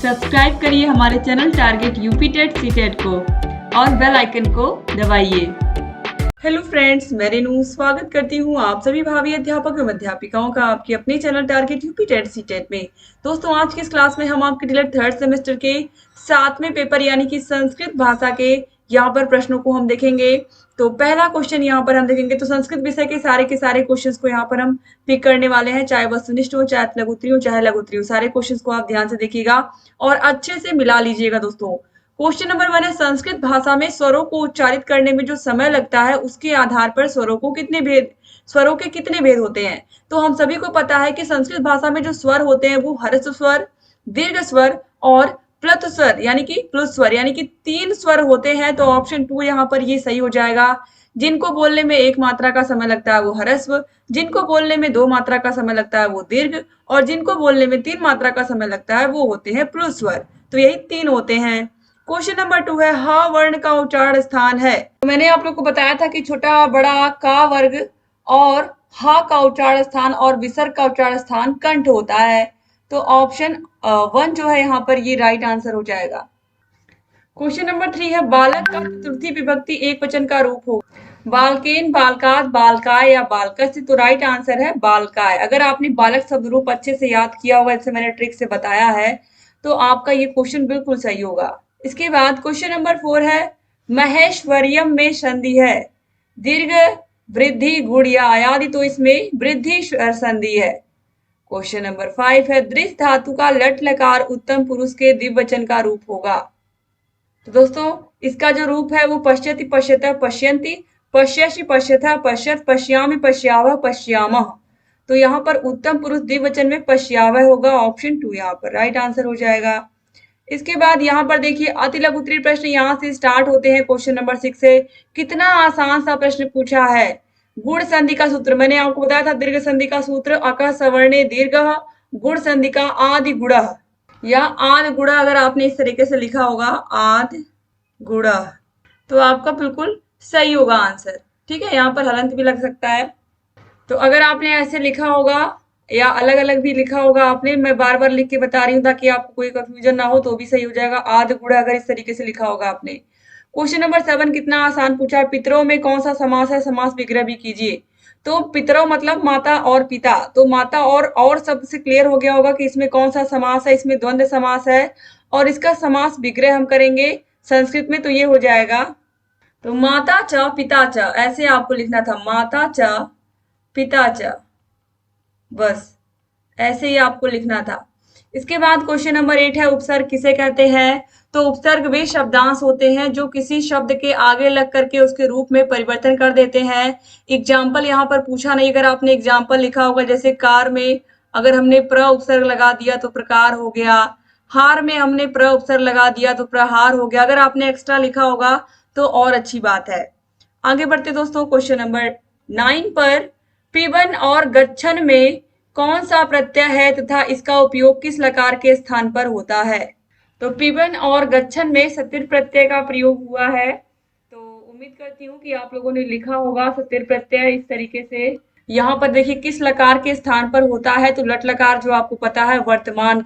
Subscribe करिए हमारे channel target UP TET CTET को और बेल आइकन को दबाइए। हेलो फ्रेंड्स, मैं रेनू स्वागत करती हूँ आप सभी भावी अध्यापक एवं अध्यापिकाओं का आपके अपने channel target UP TET CTET में। दोस्तों, आज की इस क्लास में हम आपके डिलेट थर्ड सेमेस्टर के 7वें पेपर यानी कि संस्कृत भाषा के यहाँ पर प्रश्नों को हम देखेंगे। तो पहला क्वेश्चन यहाँ पर हम देखेंगे। तो संस्कृत विषय के सारे क्वेश्चंस को यहाँ पर हम पिक करने वाले हैं, चाहे वस्तुनिष्ठ हो, चाहे लघुत्री हो, चाहे लघुत्री हो। सारे क्वेश्चंस को आप ध्यान से देखिएगा और अच्छे से मिला लीजिएगा। दोस्तों, क्वेश्चन नंबर 1 है, संस्कृत भाषा में स्वरों को उच्चारित करने में जो समय लगता है उसके आधार पर स्वरों के कितने भेद होते हैं। तो हम सभी को पता है कि संस्कृत भाषा में जो स्वर होते हैं वो ह्रस्व स्वर, दीर्घ स्वर और प्लुत स्वर यानी कि प्लुत स्वर यानी कि 3 स्वर होते हैं। तो ऑप्शन 2 यहाँ पर ये सही हो जाएगा। जिनको बोलने में 1 मात्रा का समय लगता है वो ह्रस्व, जिनको बोलने में 2 मात्रा का समय लगता है वो दीर्घ और जिनको बोलने में 3 मात्रा का समय लगता है वो होते हैं प्लुत स्वर। तो यही 3 होते हैं। क्वेश्चन नंबर 2 है, ह वर्ण का उच्चारण स्थान है। तो मैंने आप लोग को बताया था कि छोटा बड़ा का वर्ग और ह का उच्चारण स्थान और विसर्ग का उच्चारण स्थान कंठ होता है। तो ऑप्शन 1 जो है यहाँ पर ये राइट आंसर हो जाएगा। क्वेश्चन नंबर 3 है, बालक का चतुर्थी विभक्ति एक वचन का रूप हो। बालकेन, बालकात, बालकाय या बालकस्य। तो राइट आंसर है बालकाय। अगर आपने बालक शब्द रूप अच्छे से याद किया होगा, जैसे मैंने ट्रिक से बताया है, तो आपका ये क्वेश्चन बिल्कुल सही होगा। इसके बाद क्वेश्चन नंबर 4 है, महेश्वरियम में संधि है। दीर्घ, वृद्धि, गुण या आयादि। तो इसमें वृद्धि संधि है। क्वेश्चन नंबर 5 है, दृश्य धातु का लट लकार उत्तम पुरुष के द्विवचन का रूप होगा। तो दोस्तों, इसका जो रूप है वो पश्यति, पश्यतः, पश्यन्ति, पश्यसि, पश्यथः, पश्यत, पश्यामि, पश्यावः, पश्यामः। तो यहाँ पर उत्तम पुरुष द्विवचन में पश्यावः होगा। ऑप्शन 2 यहाँ पर राइट आंसर हो जाएगा। इसके बाद यहाँ पर देखिए, अति लघु उत्तरीय प्रश्न यहाँ से स्टार्ट होते हैं। क्वेश्चन नंबर 6 से कितना आसान सा प्रश्न पूछा है। गुण संधि का सूत्र मैंने आपको बताया था। दीर्घ संधि का सूत्र अकः सवर्णे दीर्घः, गुण संधि का आदि गुणः या आद गुणः। अगर आपने इस तरीके से लिखा होगा आद गुणः, तो आपका बिल्कुल सही होगा आंसर। ठीक है, यहाँ पर हलंत भी लग सकता है। तो अगर आपने ऐसे लिखा होगा या अलग अलग भी लिखा होगा आपने, मैं बार बार लिख के बता रही हूँ ताकि आपको कोई कंफ्यूजन ना हो, तो भी सही हो जाएगा। आद गुणः अगर इस तरीके से लिखा होगा आपने। क्वेश्चन नंबर 7 कितना आसान पूछा है, पितरों में कौन सा समास है, समास विग्रह भी कीजिए। तो पितरों मतलब माता और पिता। तो माता और शब्द से क्लियर हो गया होगा कि इसमें कौन सा समास है। इसमें द्वंद्व समास है और इसका समास विग्रह हम करेंगे संस्कृत में, तो ये हो जाएगा। तो माता च पिता च, ऐसे आपको लिखना था, माता च पिता च, बस ऐसे ही आपको लिखना था। इसके बाद क्वेश्चन नंबर 8 है, उपसर्ग किसे कहते हैं। तो उपसर्ग वे शब्दांश होते हैं जो किसी शब्द के आगे लग करके उसके रूप में परिवर्तन कर देते हैं। एग्जाम्पल यहाँ पर पूछा नहीं, अगर आपने एग्जाम्पल लिखा होगा, जैसे कार में अगर हमने प्र उपसर्ग लगा दिया तो प्रकार हो गया, हार में हमने प्र उपसर्ग लगा दिया तो प्रहार हो गया। अगर आपने एक्स्ट्रा लिखा होगा तो और अच्छी बात है। आगे बढ़ते दोस्तों, क्वेश्चन नंबर 9 पर, पिबन और गच्छन में कौन सा प्रत्यय है तथा इसका उपयोग किस लकार के स्थान पर होता है। तो पिबन और गच्छन में सतिर प्रत्यय का प्रयोग हुआ है। तो उम्मीद करती हूँ कि आप लोगों ने लिखा होगा सतिर प्रत्यय इस तरीके से। यहाँ पर देखिए किस लकार के स्थान पर होता है। तो लट लकार जो आपको पता है वर्तमान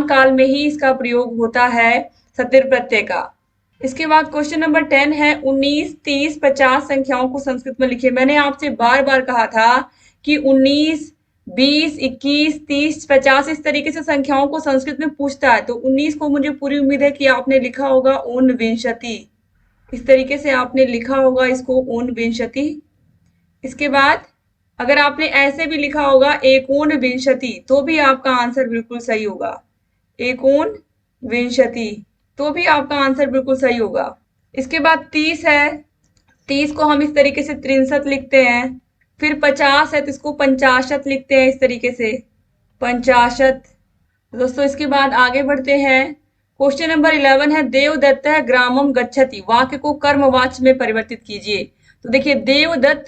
काल में ही इसका प्रयोग होता है सतिर प्रत्यय का। इसके बाद क्वेश्चन नंबर 10 है, 19, 30, 50 संख्याओं को संस्कृत में लिखिए। मैंने आपसे बार बार कहा था कि 19, 20, 21, 30, 50 इस तरीके से संख्याओं को संस्कृत में पूछता है। तो 19 को मुझे पूरी उम्मीद है कि आपने लिखा होगा ऊनविंशति, इस तरीके से आपने लिखा होगा इसको ऊनविंशति। इसके बाद अगर आपने ऐसे भी लिखा होगा एकोनविंशति, तो भी आपका आंसर बिल्कुल सही होगा। एकोनविंशति, तो भी आपका आंसर बिल्कुल सही होगा। इसके बाद 30 है, 30 को हम इस तरीके से 63 लिखते हैं। फिर 50 है तो इसको 50 लिखते हैं इस तरीके से, 50। दोस्तों इसके बाद आगे बढ़ते हैं। क्वेश्चन नंबर 11 है, देवदत्त ग्रामम गच्छति, वाक्य को कर्मवाच्य में परिवर्तित कीजिए। तो देखिए, देवदत्त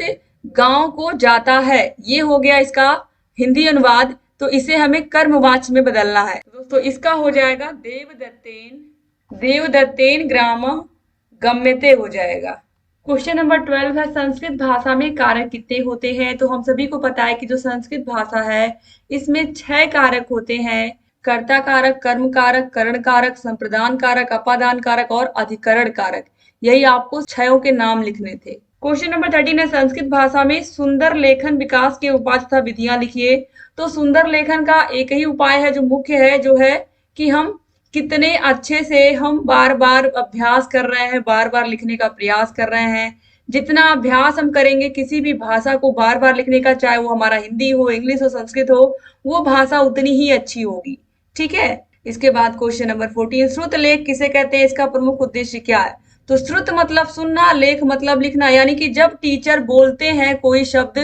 गांव को जाता है, ये हो गया इसका हिंदी अनुवाद। तो इसे हमें कर्मवाच्य में बदलना है। दोस्तों इसका हो जाएगा देवदत्तेन ग्राम गम्यते हो जाएगा। क्वेश्चन नंबर 12 है, संस्कृत भाषा में कारक कितने होते हैं। तो हम सभी को पता है कि जो संस्कृत भाषा है इसमें 6 कारक होते हैं। कर्ता कारक, कर्म कारक, करण कारक, संप्रदान कारक, अपादान कारक और अधिकरण कारक। यही आपको क्षयों के नाम लिखने थे। क्वेश्चन नंबर 13 है, संस्कृत भाषा में सुंदर लेखन विकास के उपाय तथा विधियां लिखिए। तो सुंदर लेखन का एक ही उपाय है जो मुख्य है, जो है कि हम कितने अच्छे से हम बार बार अभ्यास कर रहे हैं, बार बार लिखने का प्रयास कर रहे हैं। जितना अभ्यास हम करेंगे किसी भी भाषा को बार बार लिखने का, चाहे वो हमारा हिंदी हो, इंग्लिश हो, संस्कृत हो, वो भाषा उतनी ही अच्छी होगी। ठीक है। इसके बाद क्वेश्चन नंबर 14, श्रुत लेख किसे कहते हैं, इसका प्रमुख उद्देश्य क्या है। तो श्रुत मतलब सुनना, लेख मतलब लिखना, यानी कि जब टीचर बोलते हैं कोई शब्द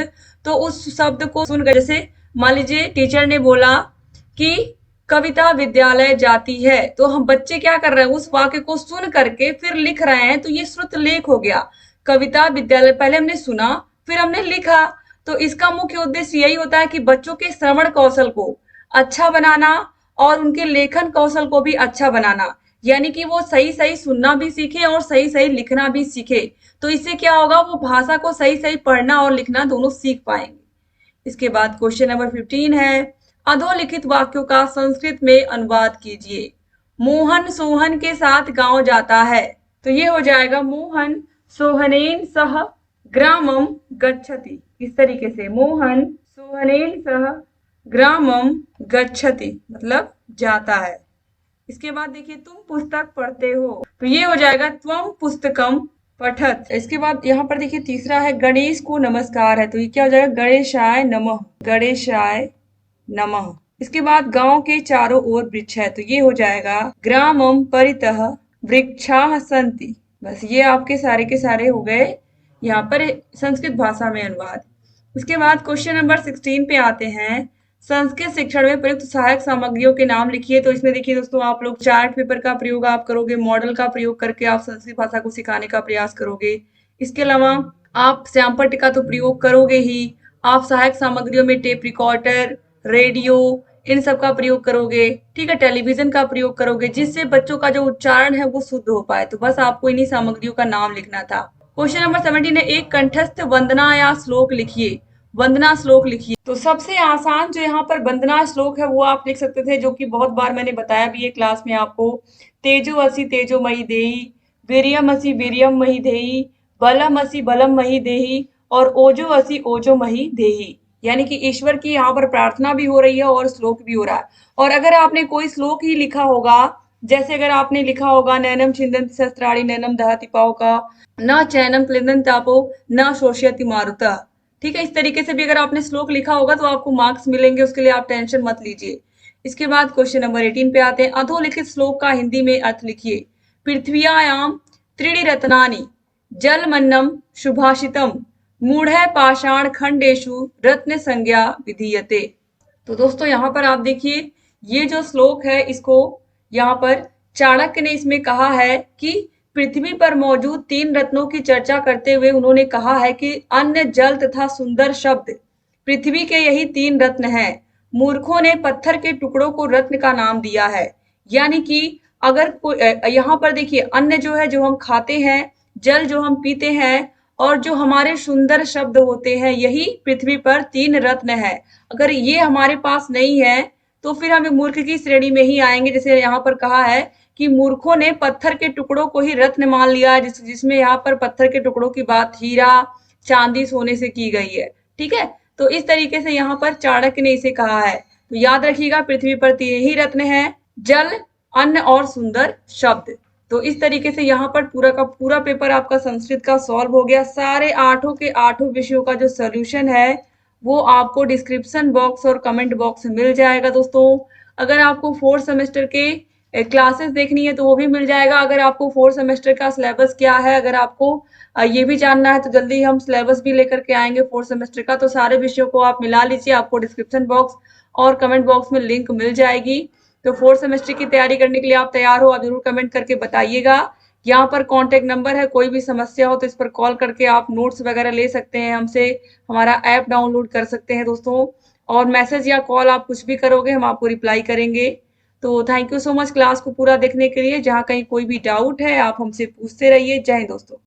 तो उस शब्द को सुनकर, जैसे मान लीजिए टीचर ने बोला कि कविता विद्यालय जाती है, तो हम बच्चे क्या कर रहे हैं, उस वाक्य को सुन करके फिर लिख रहे हैं, तो ये श्रुत लेख हो गया। कविता विद्यालय, पहले हमने सुना फिर हमने लिखा। तो इसका मुख्य उद्देश्य यही होता है कि बच्चों के श्रवण कौशल को अच्छा बनाना और उनके लेखन कौशल को भी अच्छा बनाना, यानी कि वो सही सही सुनना भी सीखे और सही सही लिखना भी सीखे। तो इससे क्या होगा, वो भाषा को सही सही पढ़ना और लिखना दोनों सीख पाएंगे। इसके बाद क्वेश्चन नंबर 15 है, अधोलिखित वाक्यों का संस्कृत में अनुवाद कीजिए। मोहन सोहन के साथ गांव जाता है, तो ये हो जाएगा मोहन सोहनेन सह ग्रामम गच्छति। इस तरीके से मोहन सोहनेन सह ग्रामम गच्छति मतलब जाता है। इसके बाद देखिए, तुम पुस्तक पढ़ते हो, तो ये हो जाएगा त्वम पुस्तकम पठत। इसके बाद यहाँ पर देखिए तीसरा है, गणेश को नमस्कार है, तो ये क्या हो जाएगा, गणेशाय नमः, गणेशाय नमः। इसके बाद गांव के चारों ओर वृक्ष है, तो ये हो जाएगा ग्रामम परितः वृक्षाः सन्ति। बस ये आपके सारे के सारे हो गए यहाँ पर संस्कृत भाषा में अनुवाद। इसके बाद क्वेश्चन नंबर 16 पे आते हैं, संस्कृत शिक्षण में प्रयुक्त सहायक सामग्रियों के नाम लिखिए। तो इसमें देखिए दोस्तों, आप लोग चार्ट पेपर का प्रयोग आप करोगे, मॉडल का प्रयोग करके आप संस्कृत भाषा को सिखाने का प्रयास करोगे। इसके अलावा आप श्याम पट्टिका तो प्रयोग करोगे ही, आप सहायक सामग्रियों में टेप रिकॉर्डर, रेडियो, इन सब का प्रयोग करोगे। ठीक है, टेलीविजन का प्रयोग करोगे, जिससे बच्चों का जो उच्चारण है वो शुद्ध हो पाए। तो बस आपको इन्हीं सामग्रियों का नाम लिखना था। क्वेश्चन नंबर 17 है, एक कंठस्थ वंदना या श्लोक लिखिए। वंदना श्लोक लिखिए। तो सबसे आसान जो यहाँ पर वंदना श्लोक है वो आप लिख सकते थे, जो कि बहुत बार मैंने बताया भी है क्लास में आपको। तेजो असि तेजो मही देही, वीर्यम असि वीर्यम मही देही, बलम असि बलम मही देही और ओजो असि ओजो मही देही। यानी कि ईश्वर की यहाँ पर प्रार्थना भी हो रही है और श्लोक भी हो रहा है। और अगर आपने कोई श्लोक ही लिखा होगा, जैसे अगर आपने लिखा होगा नैनम छिन्दन्ति शस्त्राणि नैनम दहति पावका, न चैनम क्लिन्दन्ति तापो न शोषयति मारुतः। ठीक है, इस तरीके से भी अगर आपने श्लोक लिखा होगा तो आपको मार्क्स मिलेंगे, उसके लिए आप टेंशन मत लीजिए। इसके बाद क्वेश्चन नंबर 18 पे आते हैं, अधोलिखित श्लोक का हिंदी में अर्थ लिखिए। पृथ्व्यायाम त्रीणि रत्नानि जलमन्नम सुभाषितम मूढ़ पाषाण खंडेशु रत्न संज्ञा विधीयते। तो दोस्तों यहाँ पर आप देखिए, ये जो श्लोक है इसको यहाँ पर चाणक्य ने इसमें कहा है कि पृथ्वी पर मौजूद 3 रत्नों की चर्चा करते हुए उन्होंने कहा है कि अन्न, जल तथा सुंदर शब्द पृथ्वी के यही 3 रत्न हैं। मूर्खों ने पत्थर के टुकड़ों को रत्न का नाम दिया है। यानी कि अगर यहाँ पर देखिए, अन्न जो है जो हम खाते हैं, जल जो हम पीते हैं और जो हमारे सुंदर शब्द होते हैं, यही पृथ्वी पर 3 रत्न है। अगर ये हमारे पास नहीं है तो फिर हम मूर्ख की श्रेणी में ही आएंगे। जैसे यहाँ पर कहा है कि मूर्खों ने पत्थर के टुकड़ों को ही रत्न मान लिया, जिसमें यहाँ पर पत्थर के टुकड़ों की बात हीरा, चांदी, सोने से की गई है। ठीक है, तो इस तरीके से यहाँ पर चाणक्य ने इसे कहा है। तो याद रखिएगा, पृथ्वी पर 3 ही रत्न है, जल, अन्न और सुंदर शब्द। तो इस तरीके से यहाँ पर पूरा का पूरा पेपर आपका संस्कृत का सॉल्व हो गया। सारे 8 के 8 विषयों का जो सोल्यूशन है वो आपको डिस्क्रिप्शन बॉक्स और कमेंट बॉक्स में मिल जाएगा दोस्तों। अगर आपको 4th सेमेस्टर के क्लासेस देखनी है तो वो भी मिल जाएगा। अगर आपको 4th सेमेस्टर का सिलेबस क्या है, अगर आपको ये भी जानना है तो जल्दी हम सिलेबस भी लेकर के आएंगे 4th सेमेस्टर का। तो सारे विषयों को आप मिला लीजिए, आपको डिस्क्रिप्शन बॉक्स और कमेंट बॉक्स में लिंक मिल जाएगी। तो 4th सेमेस्टर की तैयारी करने के लिए आप तैयार हो, आप जरूर कमेंट करके बताइएगा। यहाँ पर कॉन्टेक्ट नंबर है, कोई भी समस्या हो तो इस पर कॉल करके आप नोट्स वगैरह ले सकते हैं हमसे, हमारा ऐप डाउनलोड कर सकते हैं दोस्तों। और मैसेज या कॉल आप कुछ भी करोगे हम आपको रिप्लाई करेंगे। तो thank you so much class को पूरा देखने के लिए। जहाँ कहीं कोई भी डाउट है आप हमसे पूछते रहिए। जय हिंद दोस्तों।